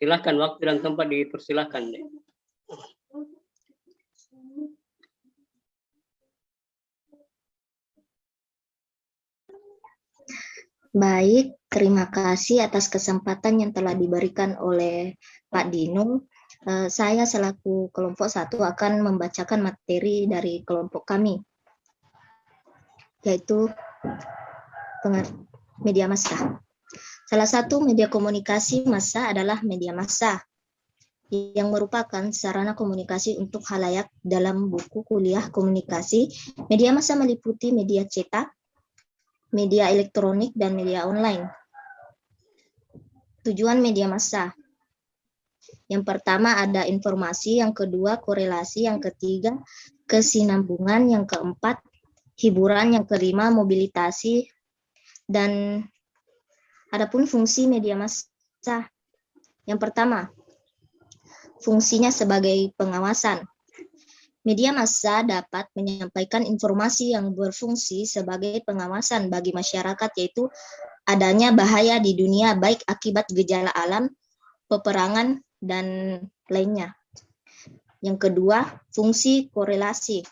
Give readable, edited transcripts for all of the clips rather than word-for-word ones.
Silahkan, waktu dan tempat dipersilahkan. Baik, terima kasih atas kesempatan yang telah diberikan oleh Pak Dino. Saya selaku kelompok 1 akan membacakan materi dari kelompok kami, yaitu media massa. Salah satu media komunikasi massa adalah media massa, yang merupakan sarana komunikasi untuk khalayak dalam buku kuliah komunikasi. Media massa meliputi media cetak, media elektronik, dan media online. Tujuan media massa. Yang pertama ada informasi, yang kedua korelasi, yang ketiga kesinambungan, yang keempat hiburan, yang kelima mobilitasi, dan adapun fungsi media massa. Yang pertama, fungsinya sebagai pengawasan. Media massa dapat menyampaikan informasi yang berfungsi sebagai pengawasan bagi masyarakat, yaitu adanya bahaya di dunia baik akibat gejala alam, peperangan, dan lainnya. Yang kedua, fungsi korelasi.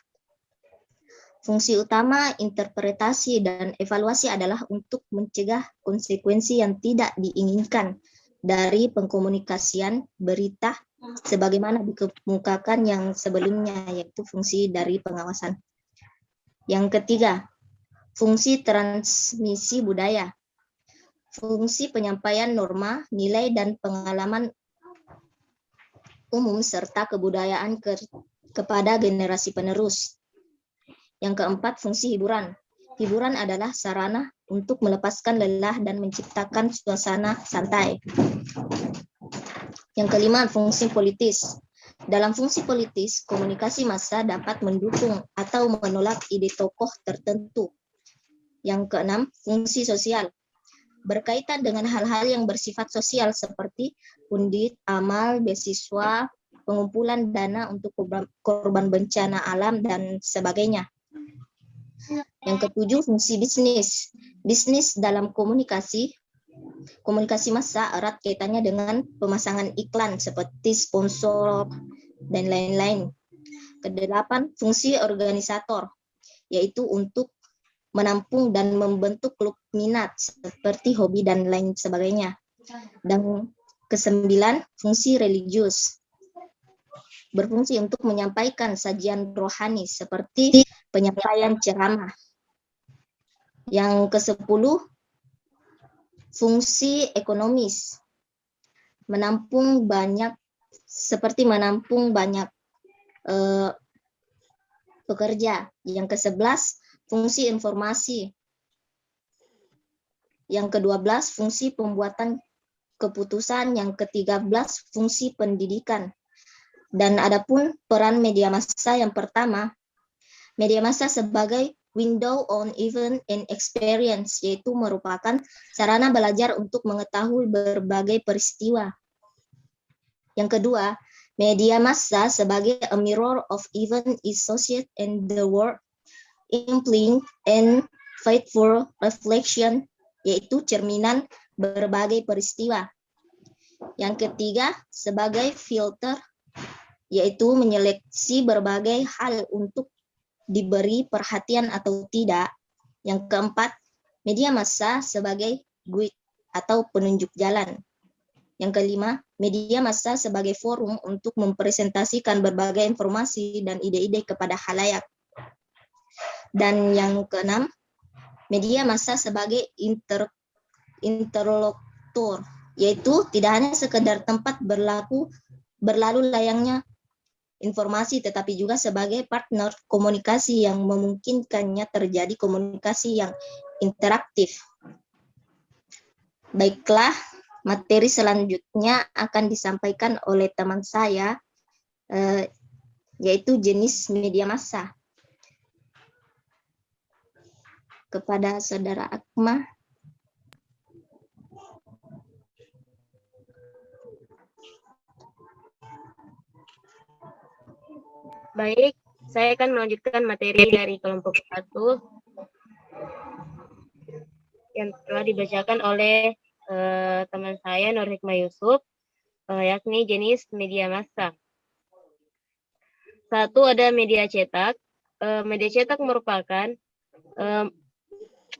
Fungsi utama interpretasi dan evaluasi adalah untuk mencegah konsekuensi yang tidak diinginkan dari pengkomunikasian berita sebagaimana dikemukakan yang sebelumnya, yaitu fungsi dari pengawasan. Yang ketiga, fungsi transmisi budaya. Fungsi penyampaian norma, nilai, dan pengalaman umum serta kebudayaan kepada generasi penerus. Yang keempat, fungsi hiburan. Hiburan adalah sarana untuk melepaskan lelah dan menciptakan suasana santai. Yang kelima, fungsi politis. Dalam fungsi politis, komunikasi massa dapat mendukung atau menolak ide tokoh tertentu. Yang keenam, fungsi sosial. Berkaitan dengan hal-hal yang bersifat sosial seperti undip, amal, beasiswa, pengumpulan dana untuk korban bencana alam, dan sebagainya. Yang ketujuh, fungsi bisnis. Bisnis dalam komunikasi massa erat kaitannya dengan pemasangan iklan seperti sponsor dan lain-lain. Kedelapan, fungsi organisator, yaitu untuk menampung dan membentuk klub minat seperti hobi dan lain sebagainya. Dan kesembilan, fungsi religius. Berfungsi untuk menyampaikan sajian rohani seperti penyampaian ceramah. Yang kesepuluh, fungsi ekonomis. Menampung banyak pekerja. Yang kesebelas, fungsi informasi. Yang ke-12, fungsi pembuatan keputusan. Yang ke-13, fungsi pendidikan. Dan adapun peran media massa yang pertama, media massa sebagai window on event and experience, yaitu merupakan sarana belajar untuk mengetahui berbagai peristiwa. Yang kedua, media massa sebagai a mirror of event is society and the world, implying and faithful reflection, yaitu cerminan berbagai peristiwa. Yang ketiga, sebagai filter, yaitu menyeleksi berbagai hal untuk diberi perhatian atau tidak. Yang keempat, media massa sebagai guide atau penunjuk jalan. Yang kelima, media massa sebagai forum untuk mempresentasikan berbagai informasi dan ide-ide kepada khalayak. Dan yang keenam, media massa sebagai interlokutor, yaitu tidak hanya sekedar tempat berlalu layangnya informasi, tetapi juga sebagai partner komunikasi yang memungkinkannya terjadi komunikasi yang interaktif. Baiklah, materi selanjutnya akan disampaikan oleh teman saya, yaitu jenis media massa. Kepada Saudara Akma. Baik, saya akan melanjutkan materi dari kelompok 1 yang telah dibacakan oleh teman saya Nur Hikmah Yusuf. yakni jenis media massa. Satu, ada media cetak. Media cetak merupakan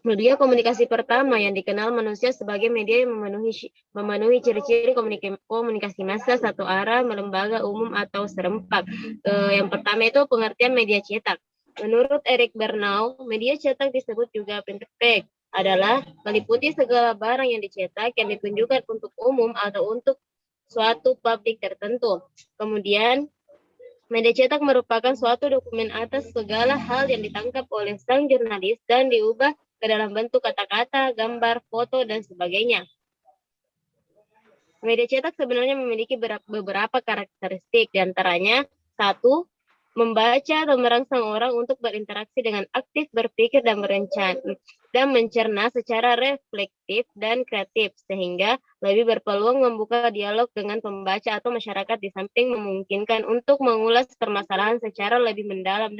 media komunikasi pertama yang dikenal manusia sebagai media yang memenuhi ciri-ciri komunikasi massa satu arah, lembaga, umum, atau serempak. Yang pertama itu pengertian media cetak. Menurut Eric Bernau, media cetak disebut juga print text adalah meliputi segala barang yang dicetak yang ditunjukkan untuk umum atau untuk suatu publik tertentu. Kemudian, media cetak merupakan suatu dokumen atas segala hal yang ditangkap oleh sang jurnalis dan diubah ke dalam bentuk kata-kata, gambar, foto, dan sebagainya. Media cetak sebenarnya memiliki beberapa karakteristik, diantaranya satu, membaca atau merangsang orang untuk berinteraksi dengan aktif, berpikir, dan berencana, dan mencerna secara reflektif dan kreatif, sehingga lebih berpeluang membuka dialog dengan pembaca atau masyarakat, di samping memungkinkan untuk mengulas permasalahan secara lebih mendalam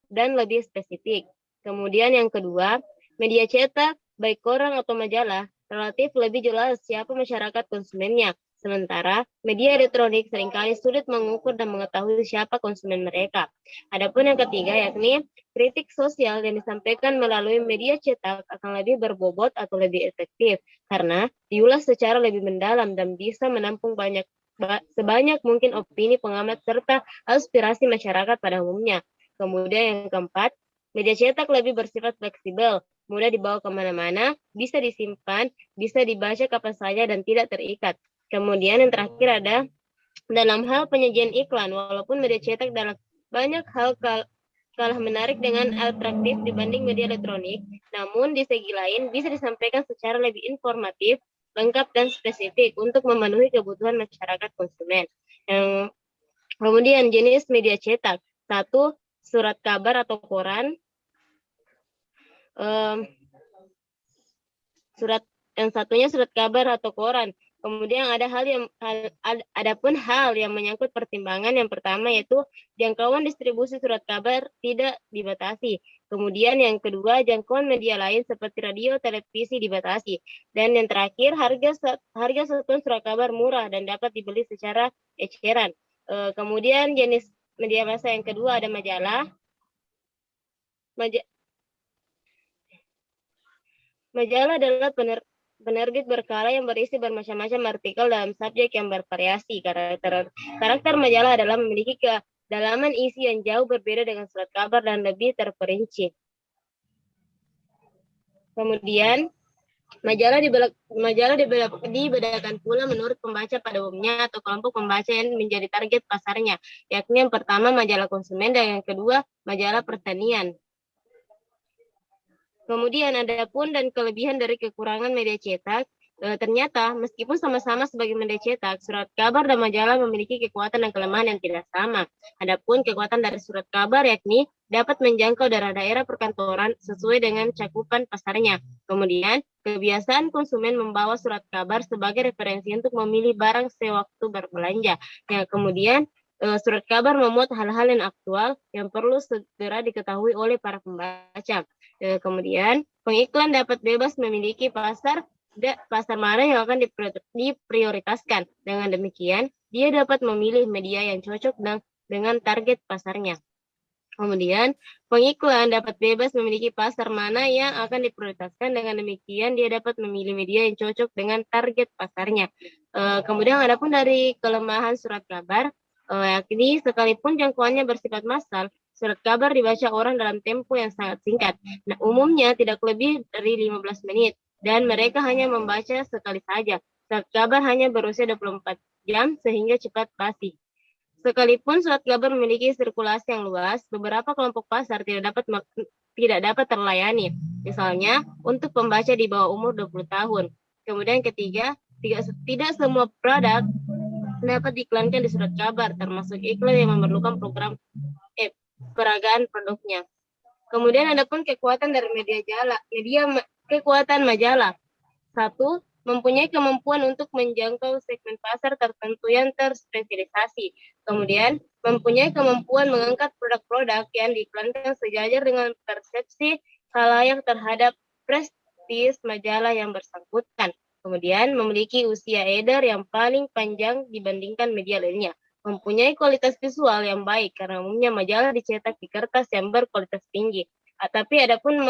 dan lebih spesifik. Kemudian yang kedua, media cetak, baik koran atau majalah, relatif lebih jelas siapa masyarakat konsumennya. Sementara media elektronik seringkali sulit mengukur dan mengetahui siapa konsumen mereka. Adapun yang ketiga, yakni kritik sosial yang disampaikan melalui media cetak akan lebih berbobot atau lebih efektif karena diulas secara lebih mendalam dan bisa menampung sebanyak mungkin opini pengamat serta aspirasi masyarakat pada umumnya. Kemudian yang keempat, media cetak lebih bersifat fleksibel, mudah dibawa kemana-mana, bisa disimpan, bisa dibaca kapan saja dan tidak terikat. Kemudian yang terakhir ada dalam hal penyajian iklan, walaupun media cetak dalam banyak hal kalah menarik dengan atraktif dibanding media elektronik, namun di segi lain bisa disampaikan secara lebih informatif, lengkap, dan spesifik untuk memenuhi kebutuhan masyarakat konsumen. Kemudian jenis media cetak. Satu, surat kabar atau koran. Yang satunya surat kabar atau koran. Kemudian adapun hal yang menyangkut pertimbangan yang pertama yaitu jangkauan distribusi surat kabar tidak dibatasi. Kemudian yang kedua, jangkauan media lain seperti radio, televisi dibatasi. Dan yang terakhir, harga satuan surat kabar murah dan dapat dibeli secara eceran. Kemudian jenis media massa yang kedua ada majalah. Majalah adalah penerbit berkala yang berisi bermacam-macam artikel dalam subjek yang bervariasi. Karakter majalah adalah memiliki kedalaman isi yang jauh berbeda dengan surat kabar dan lebih terperinci. Kemudian, majalah dibedakan pula menurut pembaca pada umumnya atau kelompok pembaca yang menjadi target pasarnya, yakni yang pertama majalah konsumen dan yang kedua majalah pertanian. Kemudian ada pun dan kelebihan dari kekurangan media cetak. Ternyata meskipun sama-sama sebagai media cetak, surat kabar dan majalah memiliki kekuatan dan kelemahan yang tidak sama. Adapun kekuatan dari surat kabar yakni dapat menjangkau daerah-daerah perkantoran sesuai dengan cakupan pasarnya. Kemudian kebiasaan konsumen membawa surat kabar sebagai referensi untuk memilih barang sewaktu berbelanja. Kemudian surat kabar memuat hal-hal yang aktual yang perlu segera diketahui oleh para pembaca. Kemudian pengiklan dapat bebas memiliki pasar mana yang akan diprioritaskan. Dengan demikian, dia dapat memilih media yang cocok dengan target pasarnya. Kemudian, pengiklan dapat bebas memiliki pasar mana yang akan diprioritaskan. Dengan demikian, dia dapat memilih media yang cocok dengan target pasarnya. Kemudian, adapun dari kelemahan surat kabar, yakni sekalipun jangkauannya bersifat massal, surat kabar dibaca orang dalam tempo yang sangat singkat. Nah, umumnya tidak lebih dari 15 menit. Dan mereka hanya membaca sekali saja. Surat kabar hanya berusia 24 jam sehingga cepat basi. Sekalipun surat kabar memiliki sirkulasi yang luas, beberapa kelompok pasar tidak dapat terlayani. Misalnya, untuk pembaca di bawah umur 20 tahun. Kemudian ketiga, tidak semua produk dapat diiklankan di surat kabar, termasuk iklan yang memerlukan peragaan produknya. Kemudian ada pun kekuatan dari kekuatan majalah. Satu, mempunyai kemampuan untuk menjangkau segmen pasar tertentu yang terspesialisasi. Kemudian, mempunyai kemampuan mengangkat produk-produk yang diiklankan sejajar dengan persepsi khalayak terhadap prestis majalah yang bersangkutan. Kemudian memiliki usia edar yang paling panjang dibandingkan media lainnya. Mempunyai kualitas visual yang baik karena umumnya majalah dicetak di kertas yang berkualitas tinggi. Tapi adapun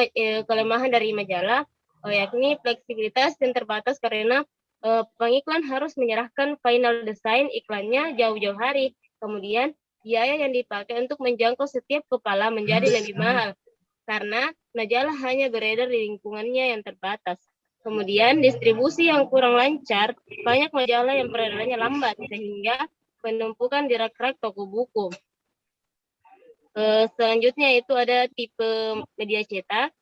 kelemahan dari majalah yakni fleksibilitas yang terbatas karena pengiklan harus menyerahkan final design iklannya jauh-jauh hari. Kemudian biaya yang dipakai untuk menjangkau setiap kepala menjadi lebih mahal karena majalah hanya beredar di lingkungannya yang terbatas. Kemudian distribusi yang kurang lancar, banyak majalah yang peredarannya lambat sehingga penumpukan di rak-rak toko buku. Selanjutnya itu ada tipe media cetak.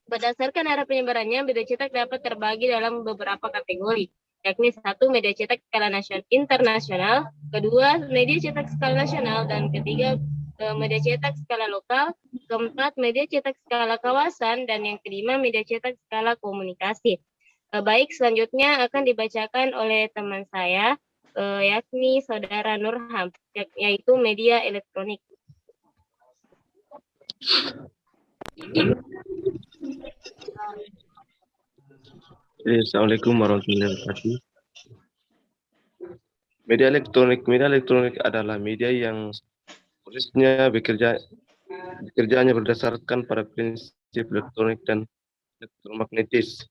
Berdasarkan arah penyebarannya, media cetak dapat terbagi dalam beberapa kategori, yakni satu media cetak skala internasional, kedua media cetak skala nasional, dan ketiga media cetak skala lokal, keempat media cetak skala kawasan, dan yang kelima media cetak skala komunikasi. Baik, selanjutnya akan dibacakan oleh teman saya, yakni Saudara Nurham, yaitu media elektronik. Assalamualaikum warahmatullahi wabarakatuh. Media elektronik adalah media yang prosesnya bekerjanya berdasarkan pada prinsip elektronik dan elektromagnetis.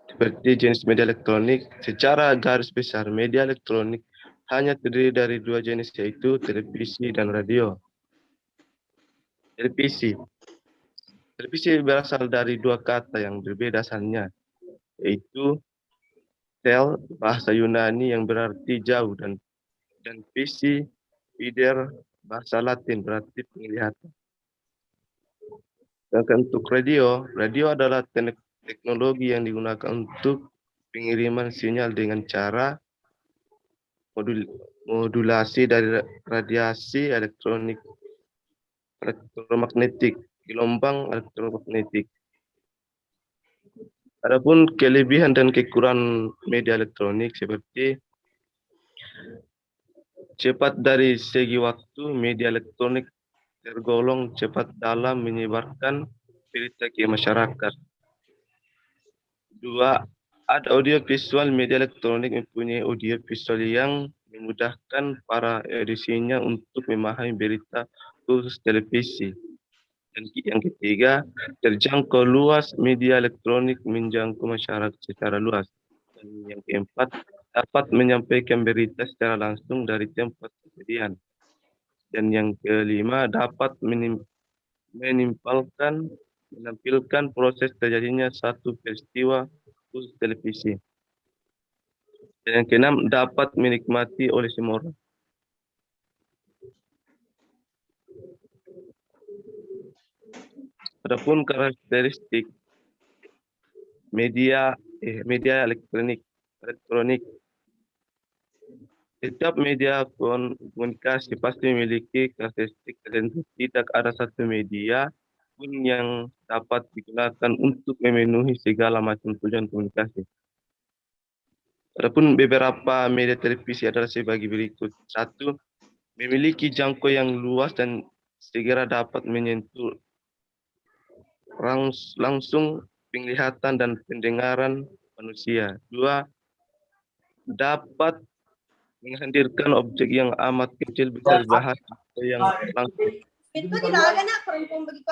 Seperti jenis media elektronik, secara garis besar media elektronik hanya terdiri dari dua jenis, yaitu televisi dan radio. Televisi berasal dari dua kata yang berbeda asalnya, yaitu tel, bahasa Yunani yang berarti jauh, dan visi, vider, bahasa Latin berarti penglihatan. Sedangkan untuk radio adalah teknologi yang digunakan untuk pengiriman sinyal dengan cara modulasi dari radiasi elektromagnetik, gelombang elektromagnetik. Adapun kelebihan dan kekurangan media elektronik seperti cepat dari segi waktu, media elektronik tergolong cepat dalam menyebarkan berita ke masyarakat. Dua, ada audio visual. Media elektronik mempunyai audio visual yang memudahkan para edisinya untuk memahami berita khusus televisi. Dan yang ketiga, terjangkau luas. Media elektronik menjangkau masyarakat secara luas. Dan yang keempat, dapat menyampaikan berita secara langsung dari tempat kejadian. Dan yang kelima, dapat menampilkan proses terjadinya satu peristiwa khusus televisi. Dan yang keenam, dapat menikmati oleh semua orang. Adapun karakteristik media elektronik. Setiap media komunikasi pasti memiliki karakteristik tertentu. Tidak ada satu media pun yang dapat digunakan untuk memenuhi segala macam tujuan komunikasi. Adapun beberapa media televisi adalah sebagai berikut. Satu, memiliki jangkau yang luas dan segera dapat menyentuh langsung penglihatan dan pendengaran manusia. Dua, dapat menghadirkan objek yang amat kecil bisa dibahas atau yang langsung. Itu tidak ada nak perempuan begitu.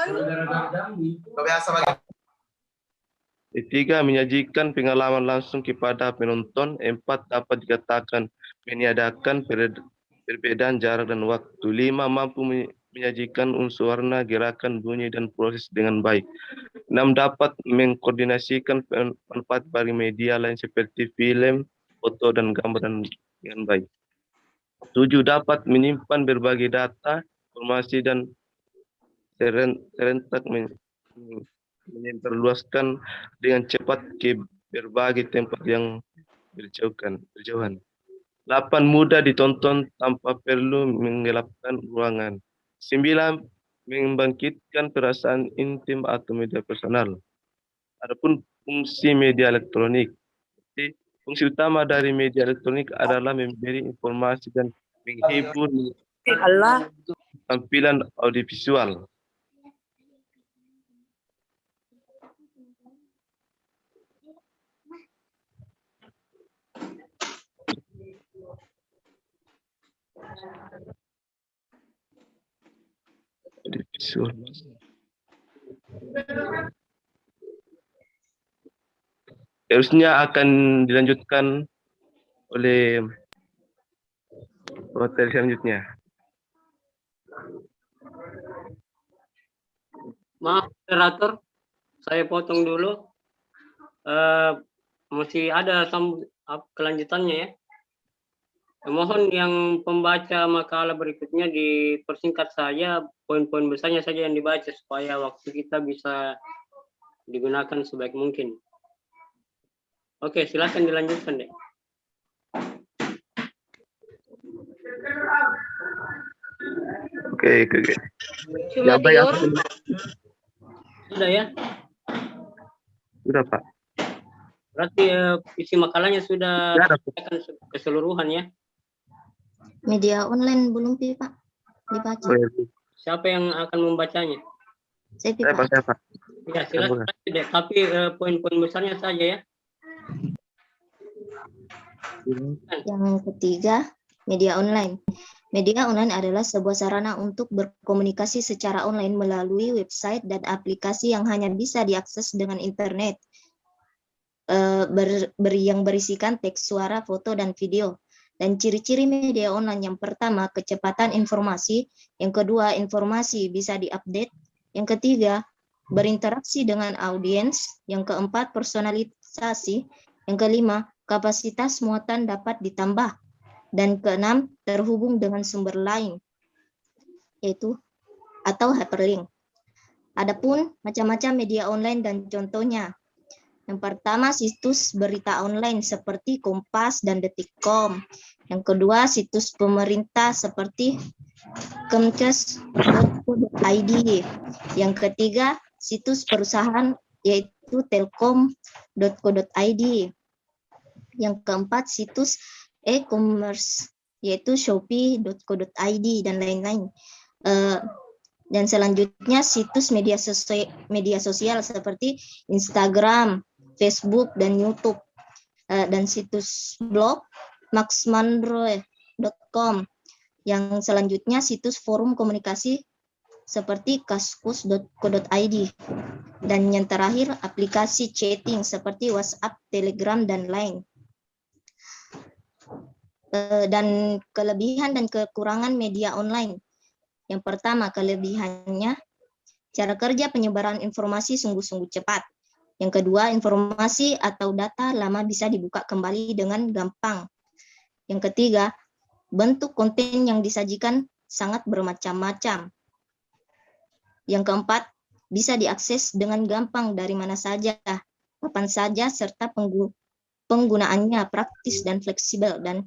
Ketiga, menyajikan pengalaman langsung kepada penonton. Empat, dapat dikatakan meniadakan perbedaan jarak dan waktu. Lima, mampu menyajikan unsur warna, gerakan, bunyi, dan proses dengan baik. 6, dapat mengkoordinasikan manfaat bagi media lain seperti film, foto, dan gambar dengan baik. 7, dapat menyimpan berbagai data, informasi, dan serentak memperluaskan dengan cepat ke berbagai tempat yang berjauhan. 8, mudah ditonton tanpa perlu menggelapkan ruangan. 9, membangkitkan perasaan intim atau media personal. Adapun fungsi media elektronik. Fungsi utama dari media elektronik adalah memberi informasi dan menghibur tampilan audiovisual. Visual. Harusnya akan dilanjutkan oleh materi selanjutnya. Maaf, moderator, saya potong dulu. Masih ada kelanjutannya ya. Mohon yang pembaca makalah berikutnya dipersingkat saja, poin-poin besarnya saja yang dibaca supaya waktu kita bisa digunakan sebaik mungkin. Oke, silakan dilanjutkan deh. Oke. Cuma Ya, baik, Tior. Sudah ya? Sudah, Pak. Berarti isi makalahnya sudah Ya, ada, Pak. keseluruhan ya? Media online belum, Pak, dibaca. Oh, ya. Siapa yang akan membacanya? Saya, Saya, Pak. Pak. Ya, silakan deh. Tapi poin-poin besarnya saja ya. Yang ketiga, media online. Media online adalah sebuah sarana untuk berkomunikasi secara online melalui website dan aplikasi yang hanya bisa diakses dengan internet, yang berisikan teks, suara, foto, dan video. Dan ciri-ciri media online yang pertama, kecepatan informasi. Yang kedua, informasi bisa diupdate. Yang ketiga, berinteraksi dengan audiens. Yang keempat, personalisasi. Yang kelima, kapasitas muatan dapat ditambah. Dan keenam, terhubung dengan sumber lain, yaitu atau hyperlink. Adapun macam-macam media online dan contohnya. Yang pertama, situs berita online seperti Kompas dan Detikcom. Yang kedua, situs pemerintah seperti kemkes.co.id. Yang ketiga, situs perusahaan yaitu telkom.co.id. Yang keempat, situs e-commerce yaitu shopee.co.id dan lain-lain. Dan selanjutnya situs media sosial seperti Instagram, Facebook, dan YouTube. Dan situs blog maxmandroid.com. Yang selanjutnya situs forum komunikasi seperti kaskus.co.id. Dan yang terakhir aplikasi chatting seperti WhatsApp, Telegram, dan lain. Dan kelebihan dan kekurangan media online. Yang pertama, kelebihannya, cara kerja penyebaran informasi sungguh-sungguh cepat. Yang kedua, informasi atau data lama bisa dibuka kembali dengan gampang. Yang ketiga, bentuk konten yang disajikan sangat bermacam-macam. Yang keempat, bisa diakses dengan gampang dari mana saja, kapan saja, serta penggunaannya praktis dan fleksibel. Dan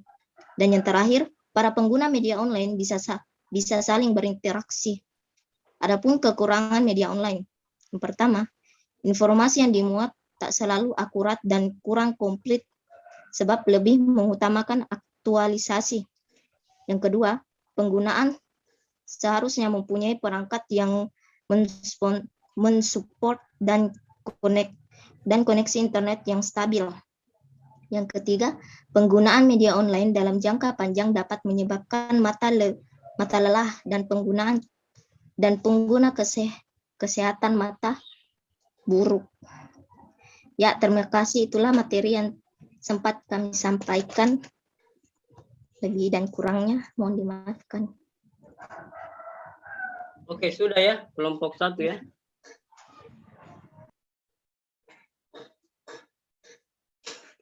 yang terakhir, para pengguna media online bisa saling berinteraksi. Adapun kekurangan media online. Yang pertama, informasi yang dimuat tak selalu akurat dan kurang komplit sebab lebih mengutamakan aktualisasi. Yang kedua, penggunaan seharusnya mempunyai perangkat yang mensupport dan koneksi internet yang stabil. Yang ketiga, penggunaan media online dalam jangka panjang dapat menyebabkan mata lelah dan pengguna kesehatan mata buruk. Ya, terima kasih. Itulah materi yang sempat kami sampaikan. Lebih dan kurangnya mohon dimaafkan. Oke, sudah ya, kelompok 1 ya.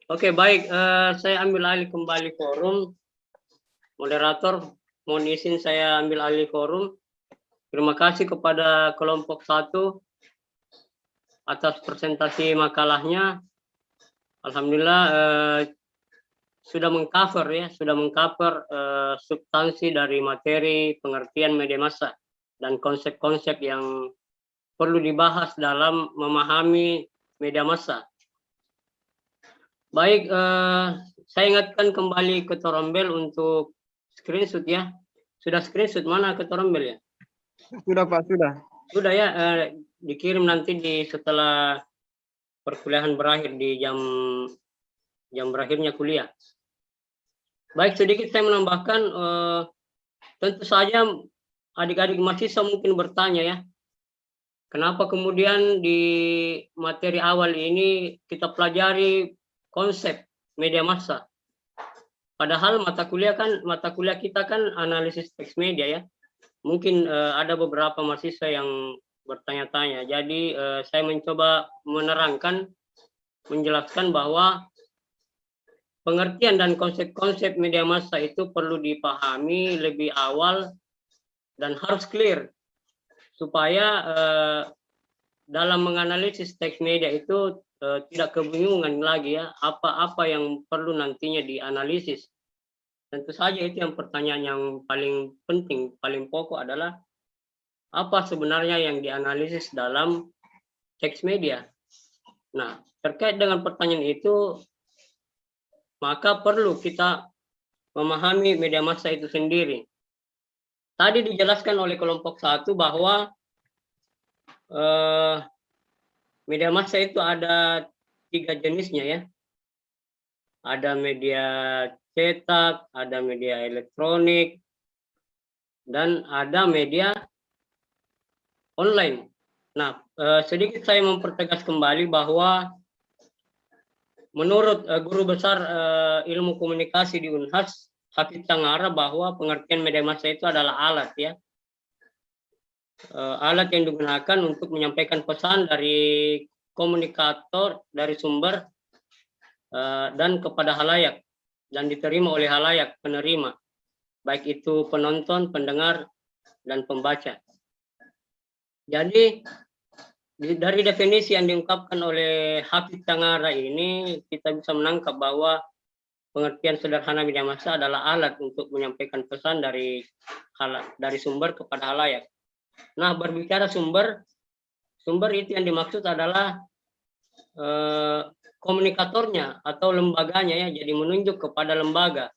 Oke, baik. Saya ambil alih kembali forum. Moderator, mohon izin saya ambil alih forum. Terima kasih kepada kelompok 1 atas presentasi makalahnya. Alhamdulillah sudah mengcover substansi dari materi pengertian media massa dan konsep-konsep yang perlu dibahas dalam memahami media massa. Baik, saya ingatkan kembali ke Torombel untuk screenshot ya. Sudah screenshot mana ke Torombel ya? Sudah, Pak, sudah. Sudah ya, dikirim nanti setelah perkuliahan berakhir di jam berakhirnya kuliah. Baik, sedikit saya menambahkan tentu saja adik-adik mahasiswa mungkin bertanya ya, kenapa kemudian di materi awal ini kita pelajari konsep media massa? Padahal mata kuliah kita kan analisis teks media ya. Mungkin ada beberapa mahasiswa yang bertanya-tanya. Jadi saya mencoba menerangkan, menjelaskan bahwa pengertian dan konsep-konsep media massa itu perlu dipahami lebih awal dan harus clear supaya dalam menganalisis teks media itu tidak kebingungan lagi ya, apa-apa yang perlu nantinya dianalisis. Tentu saja itu yang pertanyaan yang paling penting, paling pokok adalah apa sebenarnya yang dianalisis dalam teks media. Nah, terkait dengan pertanyaan itu, maka perlu kita memahami media massa itu sendiri. Tadi dijelaskan oleh kelompok 1 bahwa media massa itu ada 3 jenisnya ya. Ada media cetak, ada media elektronik, dan ada media online. Nah, sedikit saya mempertegas kembali bahwa menurut guru besar ilmu komunikasi di Unhas, Hafidz Tangara, bahwa pengertian media massa itu adalah alat ya. Alat yang digunakan untuk menyampaikan pesan dari komunikator, dari sumber, dan kepada halayak, dan diterima oleh halayak penerima, baik itu penonton, pendengar, dan pembaca. Jadi dari definisi yang diungkapkan oleh Hafidz Tangara ini, kita bisa menangkap bahwa pengertian sederhana media massa adalah alat untuk menyampaikan pesan dari sumber kepada halayak. Nah, berbicara sumber itu yang dimaksud adalah komunikatornya atau lembaganya ya, jadi menunjuk kepada lembaga.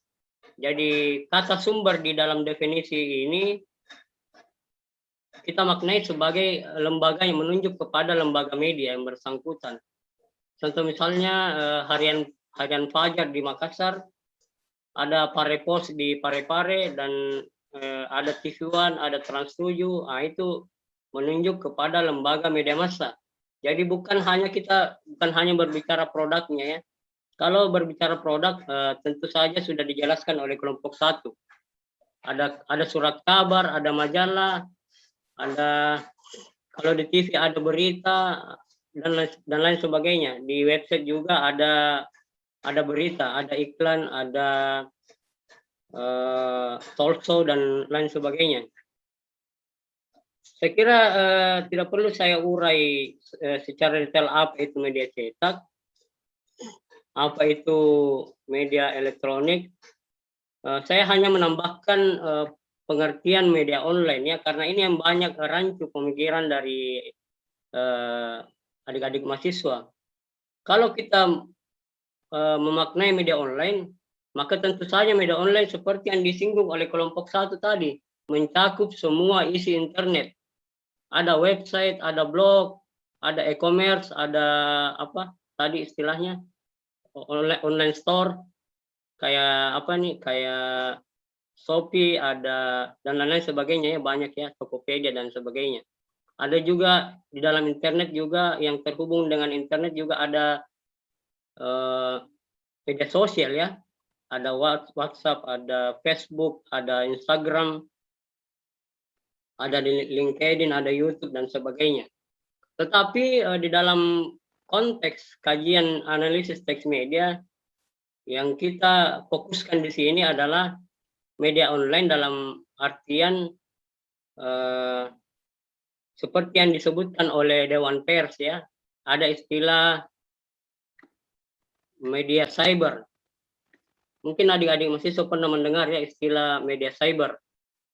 Jadi kata sumber di dalam definisi ini kita maknai sebagai lembaga yang menunjuk kepada lembaga media yang bersangkutan. Contoh misalnya harian Fajar di Makassar, ada Parepos di Parepare, dan ada TV One, ada Trans 7, itu menunjuk kepada lembaga media massa. Jadi bukan hanya berbicara produknya ya. Kalau berbicara produk, tentu saja sudah dijelaskan oleh kelompok 1. Ada surat kabar, ada majalah, ada kalau di TV ada berita dan lain sebagainya. Di website juga ada berita, ada iklan, ada talk show dan lain sebagainya. Saya kira tidak perlu saya urai secara detail apa itu media cetak, apa itu media elektronik. Saya hanya menambahkan pengertian media online ya, karena ini yang banyak rancu pemikiran dari adik-adik mahasiswa. Kalau kita memaknai media online, maka tentu saja media online seperti yang disinggung oleh kelompok 1 tadi, mencakup semua isi internet. Ada website, ada blog, ada e-commerce, ada apa tadi istilahnya, online store, kayak kayak Shopee, ada dan lain-lain sebagainya ya, banyak ya, Tokopedia dan sebagainya. Ada juga di dalam internet juga yang terhubung dengan internet juga ada media sosial ya. Ada WhatsApp, ada Facebook, ada Instagram, ada di LinkedIn, ada YouTube dan sebagainya. Tetapi di dalam konteks kajian analisis teks media, yang kita fokuskan di sini adalah media online dalam artian seperti yang disebutkan oleh Dewan Pers ya, ada istilah media cyber. Mungkin adik-adik mahasiswa pernah mendengar ya istilah media cyber.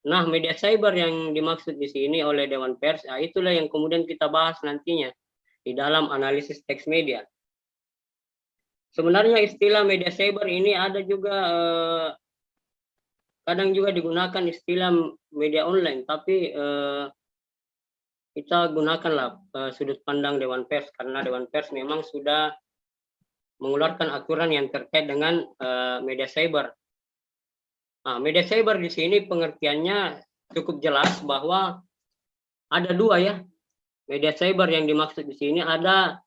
Nah, media cyber yang dimaksud di sini oleh Dewan Pers, itulah yang kemudian kita bahas nantinya di dalam analisis teks media. Sebenarnya istilah media cyber ini ada juga kadang juga digunakan istilah media online, tapi kita gunakanlah sudut pandang Dewan Pers, karena Dewan Pers memang sudah mengeluarkan aturan yang terkait dengan media cyber. Nah, media cyber di sini pengertiannya cukup jelas bahwa ada dua ya. Media cyber yang dimaksud di sini ada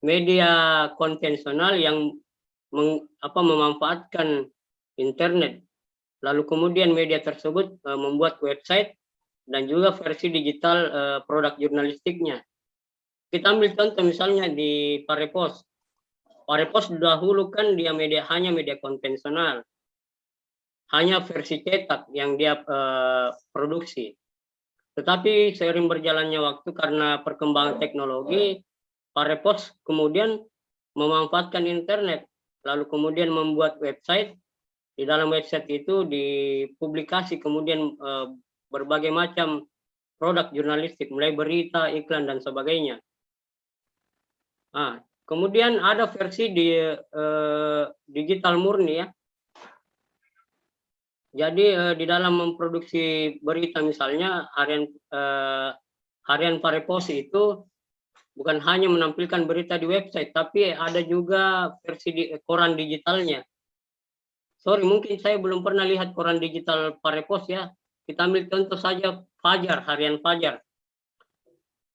media konvensional yang memanfaatkan internet. Lalu kemudian media tersebut membuat website dan juga versi digital produk jurnalistiknya. Kita ambil contoh misalnya di Parepos. Parepos dahulu kan dia hanya media konvensional. Hanya versi cetak yang dia produksi. Tetapi seiring berjalannya waktu karena perkembangan teknologi, Parepos kemudian memanfaatkan internet, lalu kemudian membuat website. Di dalam website itu dipublikasi kemudian berbagai macam produk jurnalistik, mulai berita, iklan, dan sebagainya. Nah, kemudian ada versi di digital murni ya. Jadi di dalam memproduksi berita misalnya harian Parepos itu bukan hanya menampilkan berita di website, tapi ada juga versi koran digitalnya. Sorry, mungkin saya belum pernah lihat koran digital Parepos ya. Kita ambil contoh saja Fajar, harian Fajar.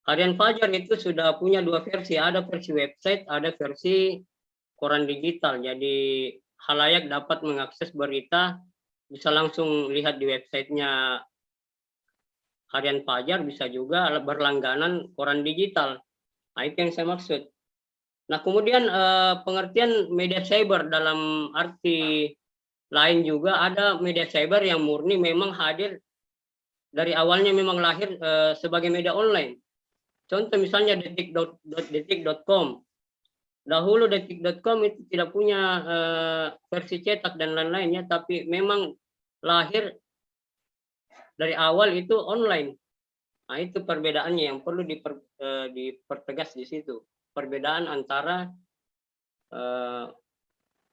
Harian Fajar itu sudah punya dua versi, ada versi website, ada versi koran digital. Jadi khalayak dapat mengakses berita, bisa langsung lihat di websitenya Harian Fajar, bisa juga berlangganan koran digital. Nah, itu yang saya maksud. Nah, kemudian pengertian media cyber dalam arti lain juga ada media cyber yang murni memang hadir dari awalnya, memang lahir sebagai media online. Contoh misalnya detik.com. Dahulu detik.com itu tidak punya versi cetak dan lain-lainnya, tapi memang lahir dari awal itu online. Nah, itu perbedaannya yang perlu dipertegas di situ. Perbedaan antara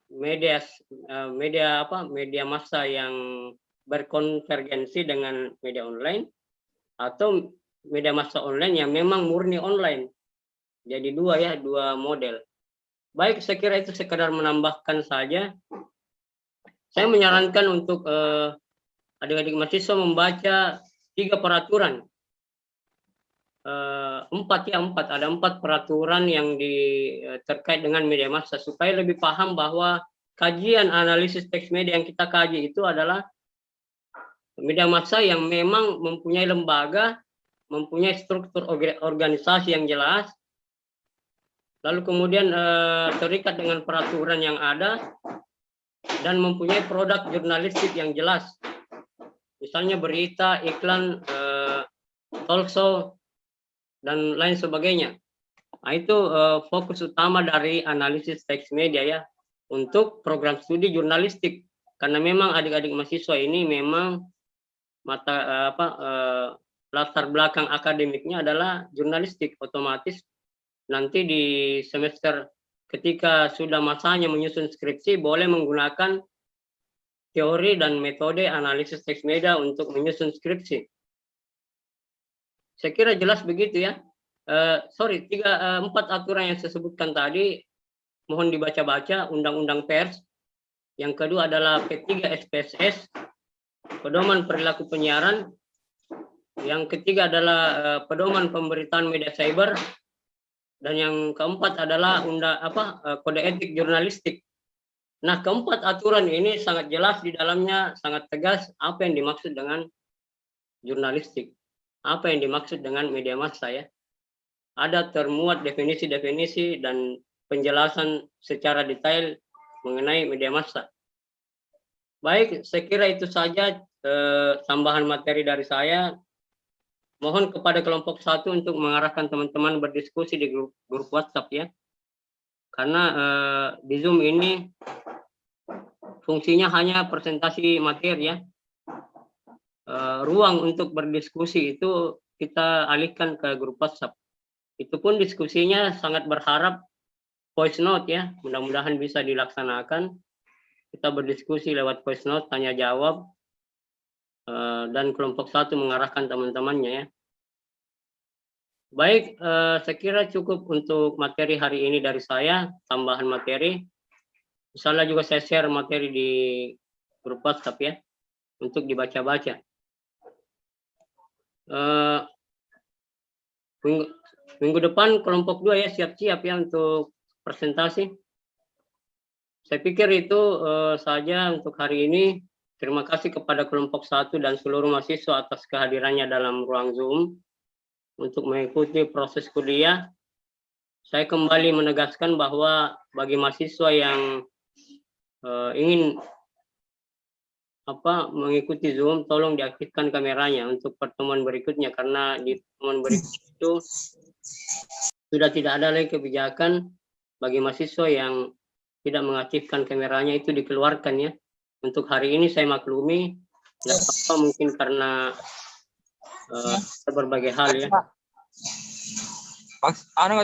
media massa yang berkonvergensi dengan media online atau media massa online yang memang murni online. Jadi dua model. Baik, saya kira itu sekedar menambahkan saja. Saya menyarankan untuk adik-adik mahasiswa membaca 3 peraturan. 4 ada 4 peraturan yang terkait dengan media massa supaya lebih paham bahwa kajian analisis teks media yang kita kaji itu adalah media massa yang memang mempunyai lembaga, mempunyai struktur organisasi yang jelas, lalu kemudian terikat dengan peraturan yang ada dan mempunyai produk jurnalistik yang jelas. Misalnya berita, iklan, talk show, dan lain sebagainya. Nah, itu fokus utama dari analisis teks media ya untuk program studi jurnalistik. Karena memang adik-adik mahasiswa ini memang latar belakang akademiknya adalah jurnalistik, otomatis nanti di semester ketika sudah masanya menyusun skripsi boleh menggunakan teori dan metode analisis teks media untuk menyusun skripsi. Saya kira jelas begitu ya. 4 aturan yang saya sebutkan tadi mohon dibaca-baca. Undang-undang pers. Yang kedua adalah P3 SPSS, pedoman perilaku penyiaran. Yang ketiga adalah pedoman pemberitaan media cyber. Dan yang keempat adalah kode etik jurnalistik. Nah, keempat aturan ini sangat jelas di dalamnya, sangat tegas apa yang dimaksud dengan jurnalistik. Apa yang dimaksud dengan media massa ya. Ada termuat definisi-definisi dan penjelasan secara detail mengenai media massa. Baik, saya kira itu saja tambahan materi dari saya. Mohon kepada kelompok 1 untuk mengarahkan teman-teman berdiskusi di grup WhatsApp ya. Karena di Zoom ini fungsinya hanya presentasi materi ya. Ruang untuk berdiskusi itu kita alihkan ke grup WhatsApp. Itu pun diskusinya sangat berharap voice note ya. Mudah-mudahan bisa dilaksanakan. Kita berdiskusi lewat voice note, tanya jawab. Dan kelompok 1 mengarahkan teman-temannya ya. Baik, saya kira cukup untuk materi hari ini dari saya, tambahan materi. Misalnya juga saya share materi di grup WhatsApp ya, untuk dibaca-baca. Minggu depan kelompok 2 ya, siap-siap ya untuk presentasi. Saya pikir itu saja untuk hari ini. Terima kasih kepada kelompok 1 dan seluruh mahasiswa atas kehadirannya dalam ruang Zoom untuk mengikuti proses kuliah. Saya kembali menegaskan bahwa bagi mahasiswa yang ingin mengikuti Zoom, tolong diaktifkan kameranya untuk pertemuan berikutnya, karena di pertemuan berikut itu sudah tidak ada lagi kebijakan bagi mahasiswa yang tidak mengaktifkan kameranya, itu dikeluarkan ya. Untuk hari ini saya maklumi, tidak apa-apa, mungkin karena berbagai hal ya.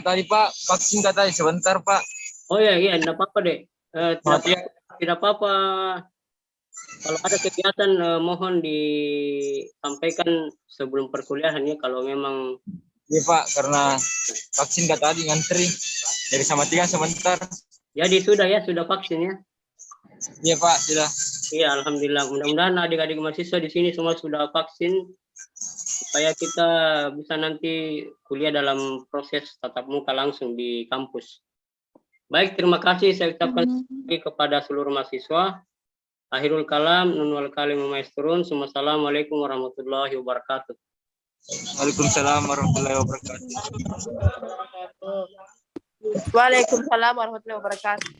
Tadi Pak, vaksin katanya sebentar Pak. Oh iya, tidak apa-apa deh. Tidak apa-apa. Kalau ada kegiatan mohon disampaikan sebelum perkuliahan ya, kalau memang. Iya Pak, karena vaksin tadi ngantri dari sama 3 sebentar. Jadi sudah ya, sudah vaksin ya? Iya Pak, sudah. Iya, alhamdulillah. Mudah-mudahan adik-adik mahasiswa di sini semua sudah vaksin, supaya kita bisa nanti kuliah dalam proses tatap muka langsung di kampus. Baik, terima kasih saya ucapkan kepada seluruh mahasiswa. Akhirul kalam, nun wal kalim maesturun. Assalamualaikum warahmatullahi wabarakatuh. Waalaikumsalam warahmatullahi wabarakatuh. Waalaikumsalam warahmatullahi wabarakatuh.